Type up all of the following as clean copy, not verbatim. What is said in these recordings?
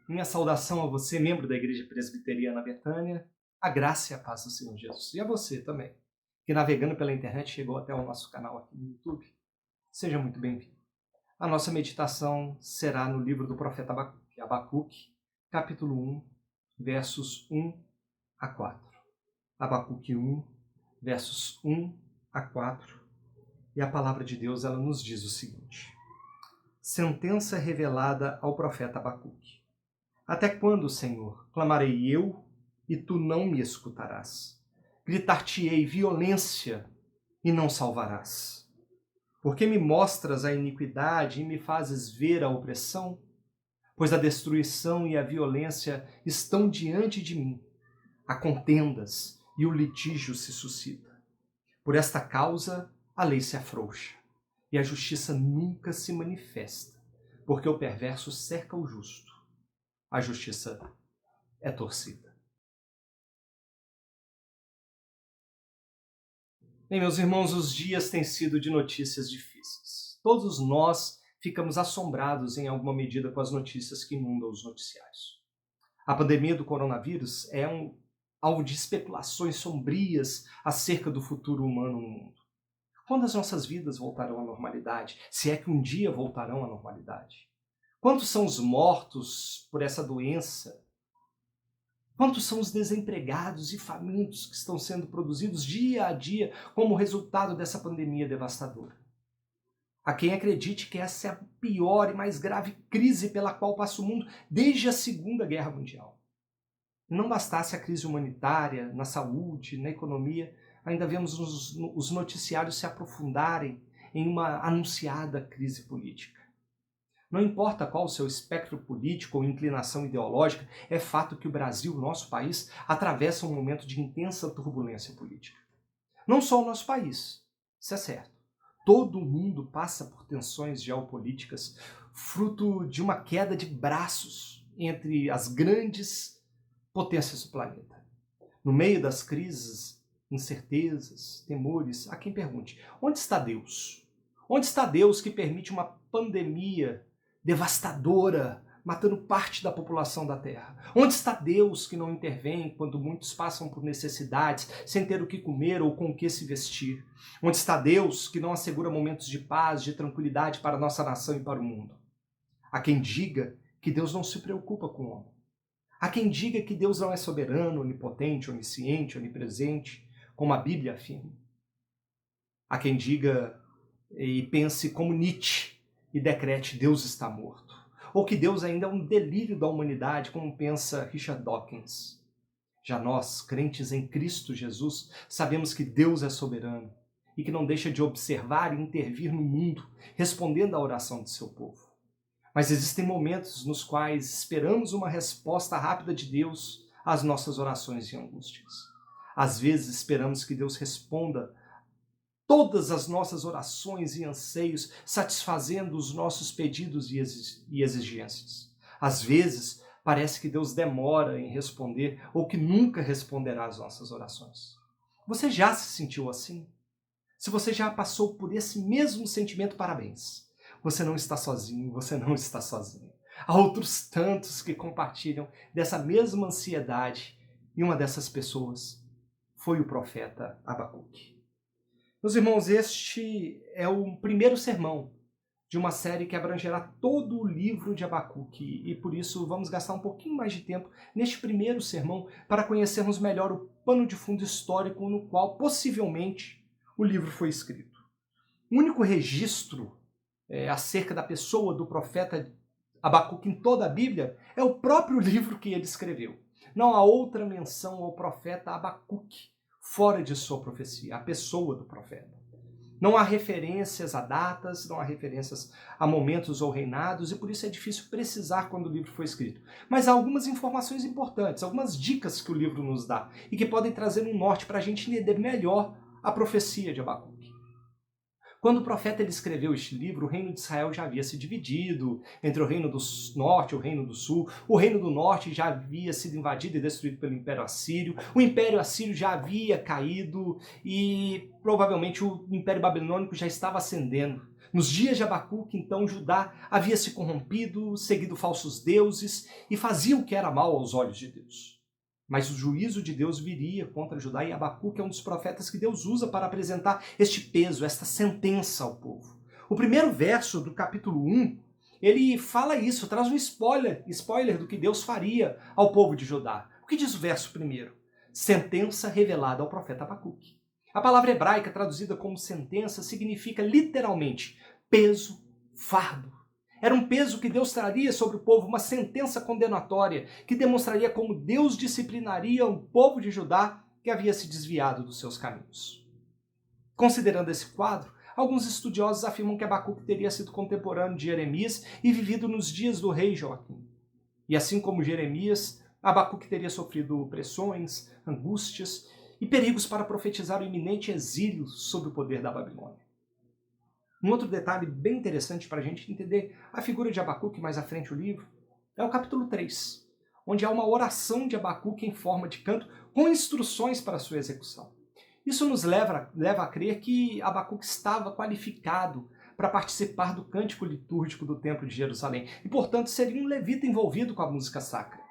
Minha saudação a você, membro da Igreja Presbiteriana Betânia, a graça e a paz do Senhor Jesus. E a você também, que navegando pela internet chegou até o nosso canal aqui no YouTube. Seja muito bem-vindo. A nossa meditação será no livro do profeta Abacuque, capítulo 1, versos 1 a 4. Abacuque 1, versos 1 a 4. E a palavra de Deus, ela nos diz o seguinte: sentença revelada ao profeta Abacuque. Até quando, Senhor, clamarei eu e tu não me escutarás? Gritar-te-ei violência e não salvarás. Porque me mostras a iniquidade e me fazes ver a opressão? Pois a destruição e a violência estão diante de mim. Há contendas e o litígio se suscita. Por esta causa a lei se afrouxa e a justiça nunca se manifesta, porque o perverso cerca o justo. A justiça é torcida. Bem, meus irmãos, os dias têm sido de notícias difíceis. Todos nós ficamos assombrados em alguma medida com as notícias que inundam os noticiários. A pandemia do coronavírus é alvo de especulações sombrias acerca do futuro humano no mundo. Quando as nossas vidas voltarão à normalidade? Se é que um dia voltarão à normalidade? Quantos são os mortos por essa doença? Quantos são os desempregados e famintos que estão sendo produzidos dia a dia como resultado dessa pandemia devastadora? Há quem acredite que essa é a pior e mais grave crise pela qual passa o mundo desde a Segunda Guerra Mundial. Não bastasse a crise humanitária, na saúde, na economia, ainda vemos os noticiários se aprofundarem em uma anunciada crise política. Não importa qual o seu espectro político ou inclinação ideológica, é fato que o Brasil, nosso país, atravessa um momento de intensa turbulência política. Não só o nosso país, isso é certo. Todo mundo passa por tensões geopolíticas, fruto de uma queda de braços entre as grandes potências do planeta. No meio das crises, incertezas, temores, há quem pergunte: onde está Deus? Onde está Deus que permite uma pandemia devastadora, matando parte da população da Terra? Onde está Deus que não intervém quando muitos passam por necessidades, sem ter o que comer ou com o que se vestir? Onde está Deus que não assegura momentos de paz, de tranquilidade para a nossa nação e para o mundo? Há quem diga que Deus não se preocupa com o homem. Há quem diga que Deus não é soberano, onipotente, onisciente, onipresente, como a Bíblia afirma. Há quem diga e pense como Nietzsche e decrete: Deus está morto. Ou que Deus ainda é um delírio da humanidade, como pensa Richard Dawkins. Já nós, crentes em Cristo Jesus, sabemos que Deus é soberano e que não deixa de observar e intervir no mundo, respondendo à oração de seu povo. Mas existem momentos nos quais esperamos uma resposta rápida de Deus às nossas orações e angústias. Às vezes esperamos que Deus responda todas as nossas orações e anseios, satisfazendo os nossos pedidos e exigências. Às vezes, parece que Deus demora em responder ou que nunca responderá às nossas orações. Você já se sentiu assim? Se você já passou por esse mesmo sentimento, parabéns. Você não está sozinho, você não está sozinho. Há outros tantos que compartilham dessa mesma ansiedade, e uma dessas pessoas foi o profeta Abacuque. Meus irmãos, este é o primeiro sermão de uma série que abrangerá todo o livro de Abacuque, e por isso vamos gastar um pouquinho mais de tempo neste primeiro sermão para conhecermos melhor o pano de fundo histórico no qual possivelmente o livro foi escrito. O único registro acerca da pessoa do profeta Abacuque em toda a Bíblia é o próprio livro que ele escreveu. Não há outra menção ao profeta Abacuque fora de sua profecia, a pessoa do profeta. Não há referências a datas, não há referências a momentos ou reinados, e por isso é difícil precisar quando o livro foi escrito. Mas há algumas informações importantes, algumas dicas que o livro nos dá, e que podem trazer um norte para a gente entender melhor a profecia de Abacuque. Quando o profeta ele escreveu este livro, o reino de Israel já havia se dividido entre o reino do norte e o reino do sul. O reino do norte já havia sido invadido e destruído pelo Império Assírio. O Império Assírio já havia caído e provavelmente o Império Babilônico já estava ascendendo. Nos dias de Abacuque, então, Judá havia se corrompido, seguido falsos deuses e fazia o que era mal aos olhos de Deus. Mas o juízo de Deus viria contra Judá e Abacuque é um dos profetas que Deus usa para apresentar este peso, esta sentença ao povo. O primeiro verso do capítulo 1, ele fala isso, traz um spoiler do que Deus faria ao povo de Judá. O que diz o verso primeiro? Sentença revelada ao profeta Abacuque. A palavra hebraica traduzida como sentença significa literalmente peso, fardo. Era um peso que Deus traria sobre o povo, uma sentença condenatória que demonstraria como Deus disciplinaria o povo de Judá que havia se desviado dos seus caminhos. Considerando esse quadro, alguns estudiosos afirmam que Abacuque teria sido contemporâneo de Jeremias e vivido nos dias do rei Joaquim. E assim como Jeremias, Abacuque teria sofrido pressões, angústias e perigos para profetizar o iminente exílio sob o poder da Babilônia. Um outro detalhe bem interessante para a gente entender a figura de Abacuque mais à frente do livro é o capítulo 3, onde há uma oração de Abacuque em forma de canto com instruções para sua execução. Isso nos leva a crer que Abacuque estava qualificado para participar do cântico litúrgico do Templo de Jerusalém e, portanto, seria um levita envolvido com a música sacra.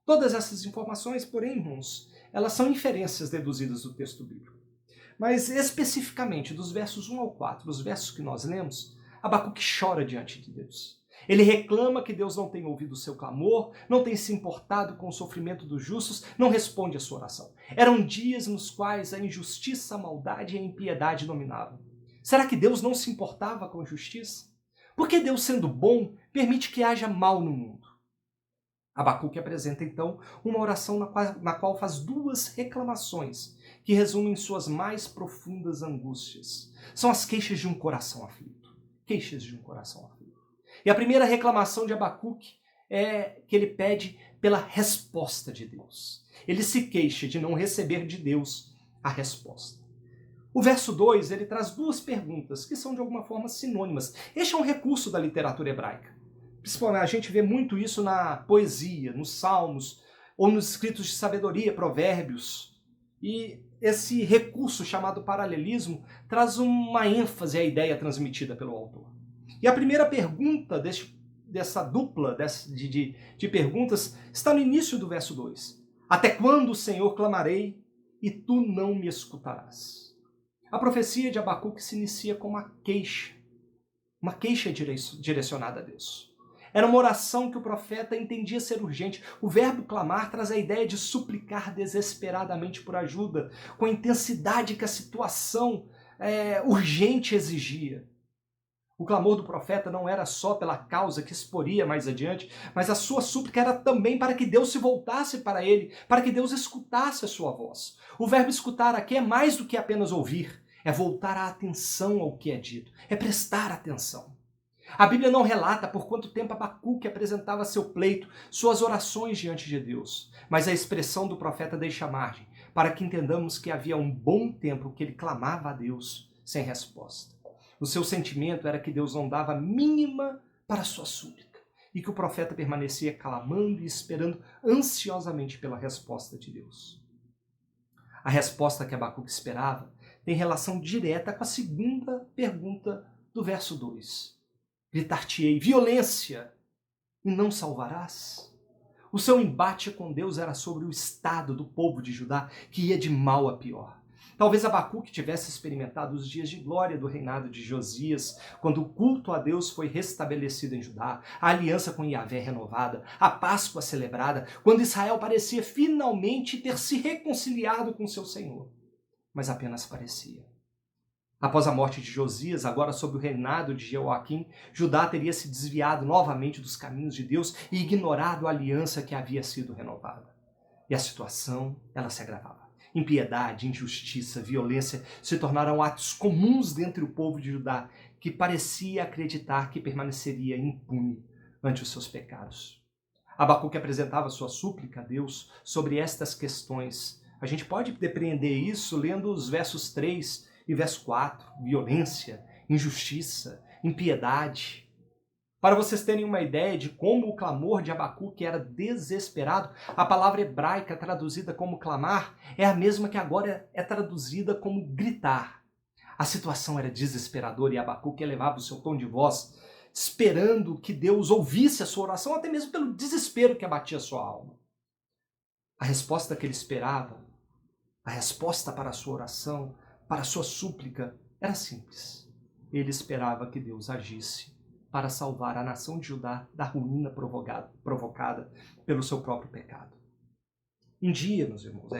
Todas essas informações, porém, irmãos, elas são inferências deduzidas do texto bíblico. Mas, especificamente, dos versos 1 ao 4, os versos que nós lemos, Abacuque chora diante de Deus. Ele reclama que Deus não tem ouvido o seu clamor, não tem se importado com o sofrimento dos justos, não responde à sua oração. Eram dias nos quais a injustiça, a maldade e a impiedade dominavam. Será que Deus não se importava com a justiça? Por que Deus, sendo bom, permite que haja mal no mundo? Abacuque apresenta, então, uma oração na qual faz duas reclamações que resumem suas mais profundas angústias. São as queixas de um coração aflito. Queixas de um coração aflito. E a primeira reclamação de Abacuque é que ele pede pela resposta de Deus. Ele se queixa de não receber de Deus a resposta. O verso 2, ele traz duas perguntas que são de alguma forma sinônimas. Este é um recurso da literatura hebraica. Principalmente, a gente vê muito isso na poesia, nos salmos, ou nos escritos de sabedoria, provérbios. E esse recurso chamado paralelismo traz uma ênfase à ideia transmitida pelo autor. E a primeira pergunta dessa dupla de perguntas está no início do verso 2. Até quando, Senhor, clamarei e tu não me escutarás? A profecia de Abacuque se inicia com uma queixa direcionada a Deus. Era uma oração que o profeta entendia ser urgente. O verbo clamar traz a ideia de suplicar desesperadamente por ajuda, com a intensidade que a situação urgente exigia. O clamor do profeta não era só pela causa que exporia mais adiante, mas a sua súplica era também para que Deus se voltasse para ele, para que Deus escutasse a sua voz. O verbo escutar aqui é mais do que apenas ouvir, é voltar a atenção ao que é dito, é prestar atenção. A Bíblia não relata por quanto tempo Abacuque apresentava seu pleito, suas orações diante de Deus, mas a expressão do profeta deixa margem para que entendamos que havia um bom tempo que ele clamava a Deus sem resposta. O seu sentimento era que Deus não dava mínima para a sua súplica e que o profeta permanecia clamando e esperando ansiosamente pela resposta de Deus. A resposta que Abacuque esperava tem relação direta com a segunda pergunta do verso 2. Gritar-te-ei violência e não salvarás? O seu embate com Deus era sobre o estado do povo de Judá, que ia de mal a pior. Talvez Abacuque tivesse experimentado os dias de glória do reinado de Josias, quando o culto a Deus foi restabelecido em Judá, a aliança com Yahvé renovada, a Páscoa celebrada, quando Israel parecia finalmente ter se reconciliado com seu Senhor. Mas apenas parecia. Após a morte de Josias, agora sob o reinado de Joaquim, Judá teria se desviado novamente dos caminhos de Deus e ignorado a aliança que havia sido renovada. E a situação, ela se agravava. Impiedade, injustiça, violência se tornaram atos comuns dentre o povo de Judá, que parecia acreditar que permaneceria impune ante os seus pecados. Abacuque apresentava sua súplica a Deus sobre estas questões. A gente pode depreender isso lendo os versos 3 e verso 4, violência, injustiça, impiedade. Para vocês terem uma ideia de como o clamor de Abacuque era desesperado, a palavra hebraica traduzida como clamar é a mesma que agora é traduzida como gritar. A situação era desesperadora e Abacuque elevava o seu tom de voz, esperando que Deus ouvisse a sua oração, até mesmo pelo desespero que abatia a sua alma. A resposta que ele esperava, a resposta para a sua oração, para a sua súplica, era simples. Ele esperava que Deus agisse para salvar a nação de Judá da ruína provocada pelo seu próprio pecado. Um dia, meus irmãos,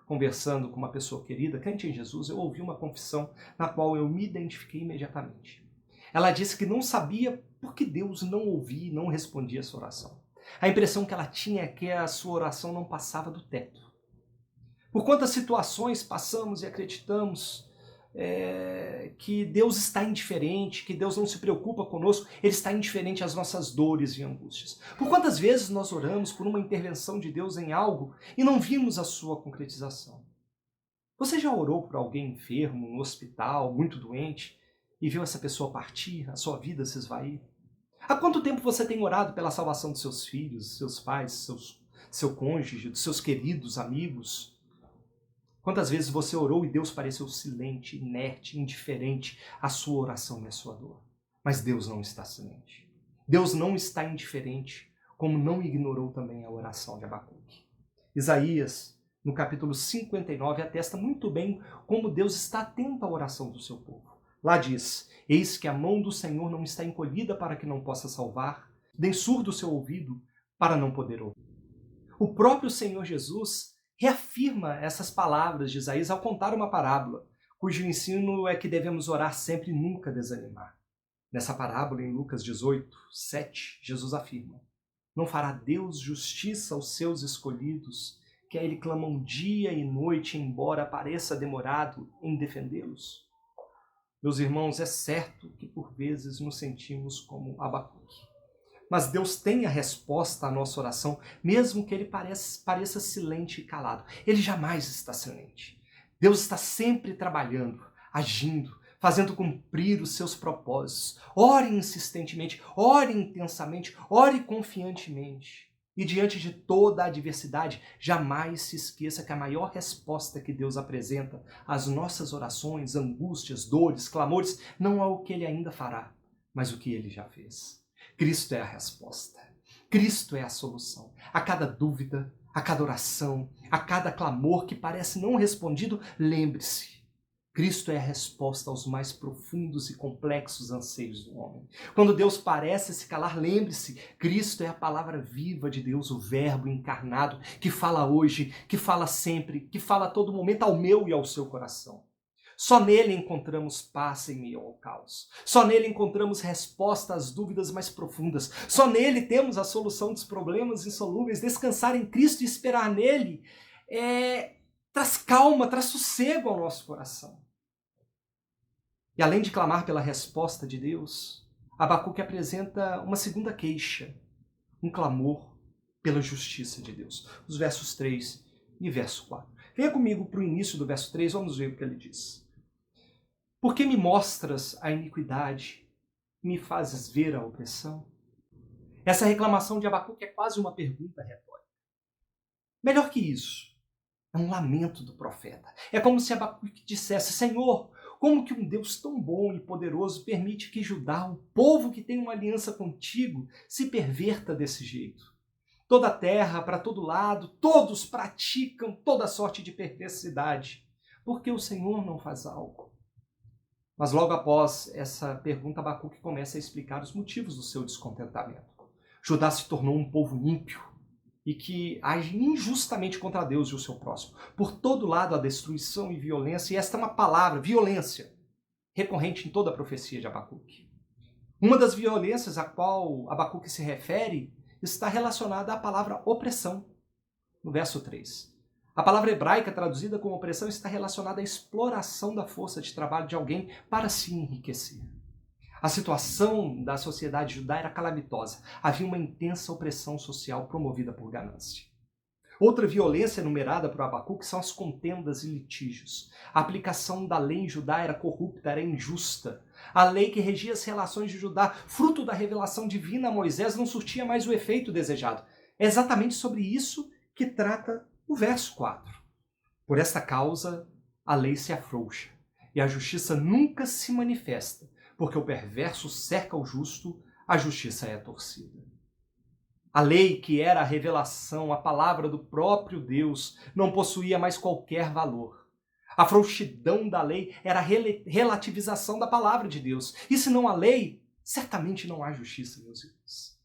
conversando com uma pessoa querida, crente em Jesus, eu ouvi uma confissão na qual eu me identifiquei imediatamente. Ela disse que não sabia por que Deus não ouvia e não respondia a sua oração. A impressão que ela tinha é que a sua oração não passava do teto. Por quantas situações passamos e acreditamos que Deus está indiferente, que Deus não se preocupa conosco, Ele está indiferente às nossas dores e angústias. Por quantas vezes nós oramos por uma intervenção de Deus em algo e não vimos a sua concretização? Você já orou por alguém enfermo, no hospital, muito doente, e viu essa pessoa partir, a sua vida se esvair? Há quanto tempo você tem orado pela salvação dos seus filhos, seus pais, seu cônjuge, dos seus queridos amigos? Quantas vezes você orou e Deus pareceu silente, inerte, indiferente à sua oração e à sua dor? Mas Deus não está silente. Deus não está indiferente, como não ignorou também a oração de Abacuque. Isaías, no capítulo 59, atesta muito bem como Deus está atento à oração do seu povo. Lá diz: eis que a mão do Senhor não está encolhida para que não possa salvar, nem surdo o seu ouvido para não poder ouvir. O próprio Senhor Jesus reafirma essas palavras de Isaías ao contar uma parábola, cujo ensino é que devemos orar sempre e nunca desanimar. Nessa parábola, em Lucas 18, 7, Jesus afirma: não fará Deus justiça aos seus escolhidos, que a Ele clamam dia e noite, embora pareça demorado em defendê-los? Meus irmãos, é certo que por vezes nos sentimos como Abacuque. Mas Deus tem a resposta à nossa oração, mesmo que Ele pareça silente e calado. Ele jamais está silente. Deus está sempre trabalhando, agindo, fazendo cumprir os seus propósitos. Ore insistentemente, ore intensamente, ore confiantemente. E diante de toda a adversidade, jamais se esqueça que a maior resposta que Deus apresenta às nossas orações, angústias, dores, clamores, não é o que Ele ainda fará, mas o que Ele já fez. Cristo é a resposta. Cristo é a solução. A cada dúvida, a cada oração, a cada clamor que parece não respondido, lembre-se. Cristo é a resposta aos mais profundos e complexos anseios do homem. Quando Deus parece se calar, lembre-se, Cristo é a palavra viva de Deus, o Verbo encarnado, que fala hoje, que fala sempre, que fala a todo momento ao meu e ao seu coração. Só nele encontramos paz em meio ao caos. Só nele encontramos resposta às dúvidas mais profundas. Só nele temos a solução dos problemas insolúveis. Descansar em Cristo e esperar nele traz calma, traz sossego ao nosso coração. E além de clamar pela resposta de Deus, Abacuque apresenta uma segunda queixa, um clamor pela justiça de Deus. Os versos 3 e verso 4. Venha comigo para o início do verso 3, vamos ver o que ele diz. Por que me mostras a iniquidade e me fazes ver a opressão? Essa reclamação de Abacuque é quase uma pergunta retórica. Melhor que isso, é um lamento do profeta. É como se Abacuque dissesse: Senhor, como que um Deus tão bom e poderoso permite que Judá, o povo que tem uma aliança contigo, se perverta desse jeito? Toda a terra, para todo lado, todos praticam toda sorte de perversidade. Por que o Senhor não faz algo? Mas logo após essa pergunta, Abacuque começa a explicar os motivos do seu descontentamento. Judá se tornou um povo ímpio e que age injustamente contra Deus e o seu próximo. Por todo lado há destruição e violência, e esta é uma palavra, violência, recorrente em toda a profecia de Abacuque. Uma das violências a qual Abacuque se refere está relacionada à palavra opressão, no verso 3. A palavra hebraica traduzida como opressão está relacionada à exploração da força de trabalho de alguém para se enriquecer. A situação da sociedade judaica era calamitosa. Havia uma intensa opressão social promovida por ganância. Outra violência enumerada por Abacuque são as contendas e litígios. A aplicação da lei em Judá era corrupta, era injusta. A lei que regia as relações de Judá, fruto da revelação divina a Moisés, não surtia mais o efeito desejado. É exatamente sobre isso que trata o verso 4. Por esta causa, a lei se afrouxa, e a justiça nunca se manifesta, porque o perverso cerca o justo, a justiça é torcida. A lei, que era a revelação, a palavra do próprio Deus, não possuía mais qualquer valor. A frouxidão da lei era a relativização da palavra de Deus. E se não há lei, certamente não há justiça, meus irmãos.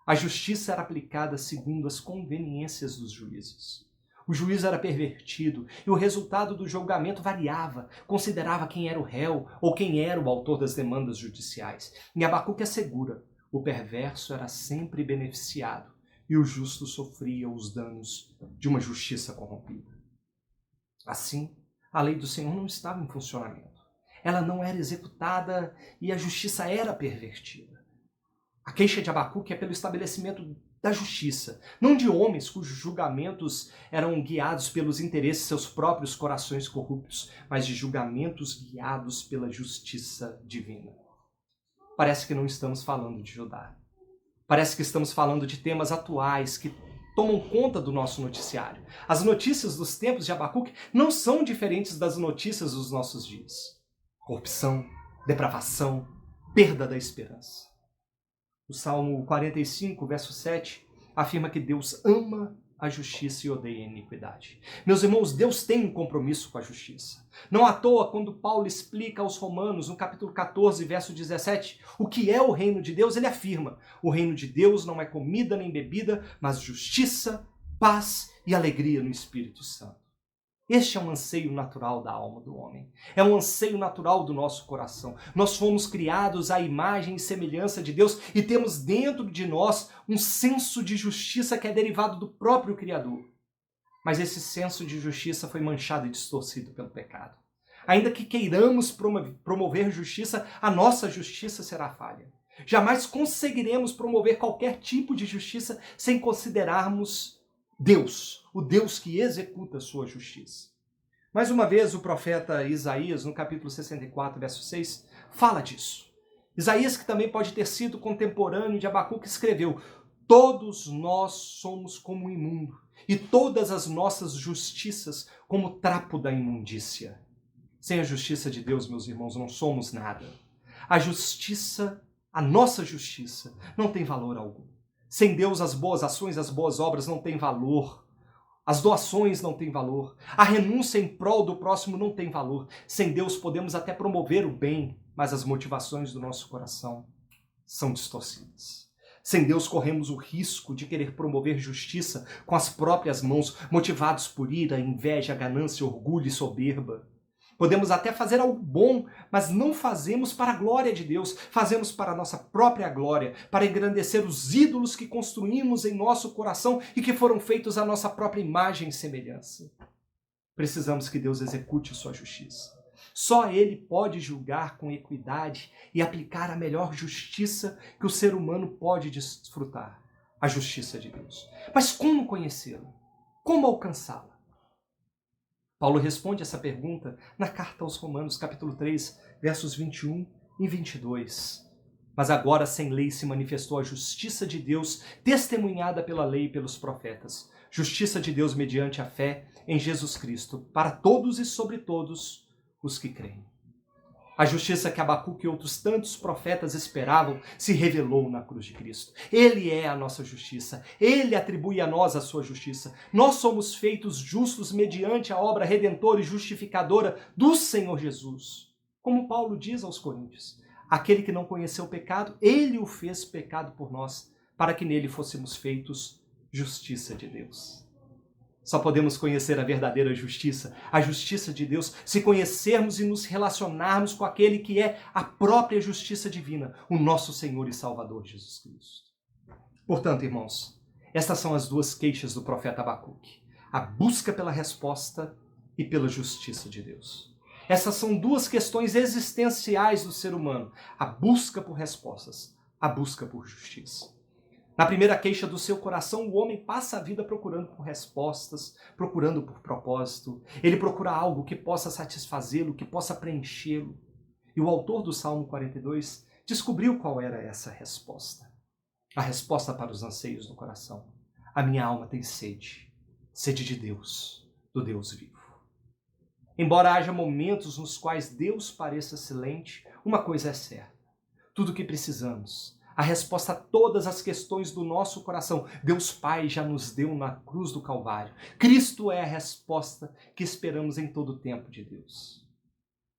A justiça era aplicada segundo as conveniências dos juízes. O juiz era pervertido e o resultado do julgamento variava, considerava quem era o réu ou quem era o autor das demandas judiciais. Em Abacuque assegura: o perverso era sempre beneficiado e o justo sofria os danos de uma justiça corrompida. Assim, a lei do Senhor não estava em funcionamento. Ela não era executada e a justiça era pervertida. A queixa de Abacuque é pelo estabelecimento da justiça, não de homens cujos julgamentos eram guiados pelos interesses de seus próprios corações corruptos, mas de julgamentos guiados pela justiça divina. Parece que não estamos falando de Judá. Parece que estamos falando de temas atuais que tomam conta do nosso noticiário. As notícias dos tempos de Abacuque não são diferentes das notícias dos nossos dias. Corrupção, depravação, perda da esperança. O Salmo 45, verso 7, afirma que Deus ama a justiça e odeia a iniquidade. Meus irmãos, Deus tem um compromisso com a justiça. Não à toa, quando Paulo explica aos Romanos, no capítulo 14, verso 17, o que é o reino de Deus, ele afirma: o reino de Deus não é comida nem bebida, mas justiça, paz e alegria no Espírito Santo. Este é um anseio natural da alma do homem. É um anseio natural do nosso coração. Nós fomos criados à imagem e semelhança de Deus e temos dentro de nós um senso de justiça que é derivado do próprio Criador. Mas esse senso de justiça foi manchado e distorcido pelo pecado. Ainda que queiramos promover justiça, a nossa justiça será falha. Jamais conseguiremos promover qualquer tipo de justiça sem considerarmos Deus, o Deus que executa a sua justiça. Mais uma vez, o profeta Isaías, no capítulo 64, verso 6, fala disso. Isaías, que também pode ter sido contemporâneo de Abacuque, escreveu: todos nós somos como o imundo, e todas as nossas justiças como trapo da imundícia. Sem a justiça de Deus, meus irmãos, não somos nada. A nossa justiça, não tem valor algum. Sem Deus, as boas ações, as boas obras não têm valor. As doações não têm valor. A renúncia em prol do próximo não tem valor. Sem Deus, podemos até promover o bem, mas as motivações do nosso coração são distorcidas. Sem Deus, corremos o risco de querer promover justiça com as próprias mãos, motivados por ira, inveja, ganância, orgulho e soberba. Podemos até fazer algo bom, mas não fazemos para a glória de Deus, fazemos para a nossa própria glória, para engrandecer os ídolos que construímos em nosso coração e que foram feitos à nossa própria imagem e semelhança. Precisamos que Deus execute sua justiça. Só Ele pode julgar com equidade e aplicar a melhor justiça que o ser humano pode desfrutar, a justiça de Deus. Mas como conhecê-la? Como alcançá-la? Paulo responde essa pergunta na carta aos Romanos, capítulo 3, versos 21 e 22. Mas agora sem lei se manifestou a justiça de Deus, testemunhada pela lei e pelos profetas. Justiça de Deus mediante a fé em Jesus Cristo, para todos e sobre todos os que creem. A justiça que Abacuque e outros tantos profetas esperavam se revelou na cruz de Cristo. Ele é a nossa justiça. Ele atribui a nós a sua justiça. Nós somos feitos justos mediante a obra redentora e justificadora do Senhor Jesus. Como Paulo diz aos Coríntios, aquele que não conheceu o pecado, ele o fez pecado por nós, para que nele fôssemos feitos justiça de Deus. Só podemos conhecer a verdadeira justiça, a justiça de Deus, se conhecermos e nos relacionarmos com aquele que é a própria justiça divina, o nosso Senhor e Salvador Jesus Cristo. Portanto, irmãos, estas são as duas queixas do profeta Abacuque: a busca pela resposta e pela justiça de Deus. Essas são duas questões existenciais do ser humano: a busca por respostas, a busca por justiça. Na primeira queixa do seu coração, o homem passa a vida procurando por respostas, procurando por propósito. Ele procura algo que possa satisfazê-lo, que possa preenchê-lo. E o autor do Salmo 42 descobriu qual era essa resposta. A resposta para os anseios do coração. A minha alma tem sede, sede de Deus, do Deus vivo. Embora haja momentos nos quais Deus pareça silente, uma coisa é certa: tudo o que precisamos, a resposta a todas as questões do nosso coração, Deus Pai já nos deu na cruz do Calvário. Cristo é a resposta que esperamos em todo o tempo de Deus.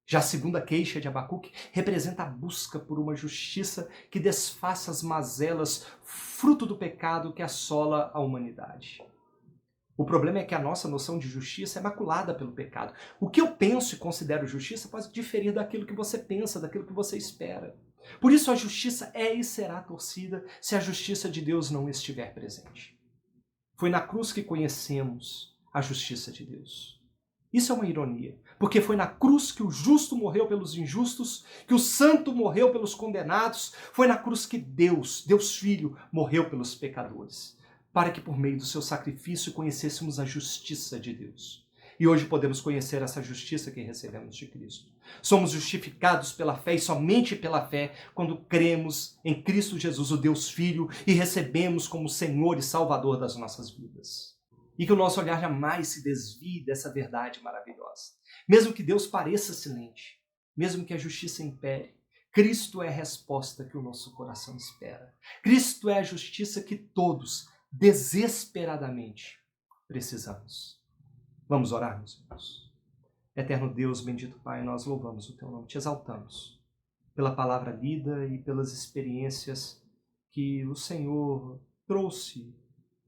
Já a segunda queixa de Abacuque representa a busca por uma justiça que desfaça as mazelas, fruto do pecado que assola a humanidade. O problema é que a nossa noção de justiça é maculada pelo pecado. O que eu penso e considero justiça pode diferir daquilo que você pensa, daquilo que você espera. Por isso a justiça é e será torcida se a justiça de Deus não estiver presente. Foi na cruz que conhecemos a justiça de Deus. Isso é uma ironia, porque foi na cruz que o justo morreu pelos injustos, que o santo morreu pelos condenados, foi na cruz que Deus Filho, morreu pelos pecadores, para que por meio do seu sacrifício conhecêssemos a justiça de Deus. E hoje podemos conhecer essa justiça que recebemos de Cristo. Somos justificados pela fé e somente pela fé quando cremos em Cristo Jesus, o Deus Filho, e recebemos como Senhor e Salvador das nossas vidas. E que o nosso olhar jamais se desvie dessa verdade maravilhosa. Mesmo que Deus pareça silente, mesmo que a justiça impere, Cristo é a resposta que o nosso coração espera. Cristo é a justiça que todos, desesperadamente, precisamos. Vamos orar, meus irmãos. Eterno Deus, bendito Pai, nós louvamos o Teu nome, te exaltamos pela palavra lida e pelas experiências que o Senhor trouxe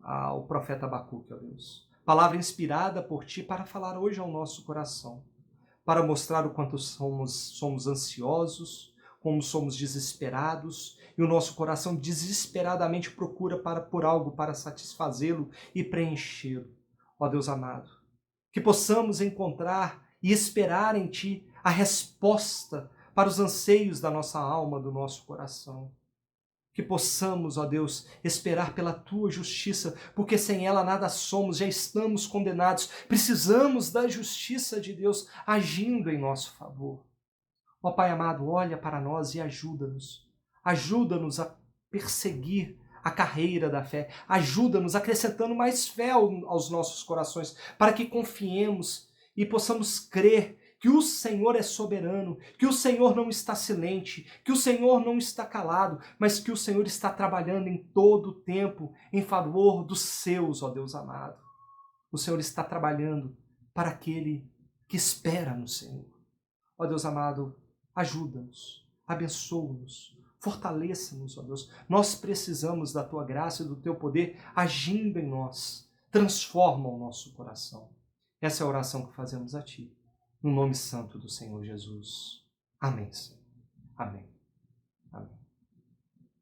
ao profeta Abacuque, ó Deus. Palavra inspirada por Ti para falar hoje ao nosso coração, para mostrar o quanto somos ansiosos, como somos desesperados, e o nosso coração desesperadamente procura por algo para satisfazê-lo e preenchê-lo. Ó Deus amado, que possamos encontrar e esperar em Ti a resposta para os anseios da nossa alma, do nosso coração. Que possamos, ó Deus, esperar pela Tua justiça, porque sem ela nada somos, já estamos condenados. Precisamos da justiça de Deus agindo em nosso favor. Ó Pai amado, olha para nós e ajuda-nos. Ajuda-nos a perseguir a carreira da fé. Ajuda-nos acrescentando mais fé aos nossos corações, para que confiemos e possamos crer que o Senhor é soberano, que o Senhor não está silente, que o Senhor não está calado, mas que o Senhor está trabalhando em todo o tempo em favor dos seus, ó Deus amado. O Senhor está trabalhando para aquele que espera no Senhor. Ó Deus amado, ajuda-nos, abençoa-nos, fortaleça-nos, ó Deus. Nós precisamos da Tua graça e do Teu poder agindo em nós. Transforma o nosso coração. Essa é a oração que fazemos a Ti. No nome santo do Senhor Jesus. Amém, Senhor. Amém. Amém.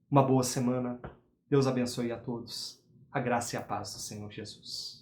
Uma boa semana. Deus abençoe a todos. A graça e a paz do Senhor Jesus.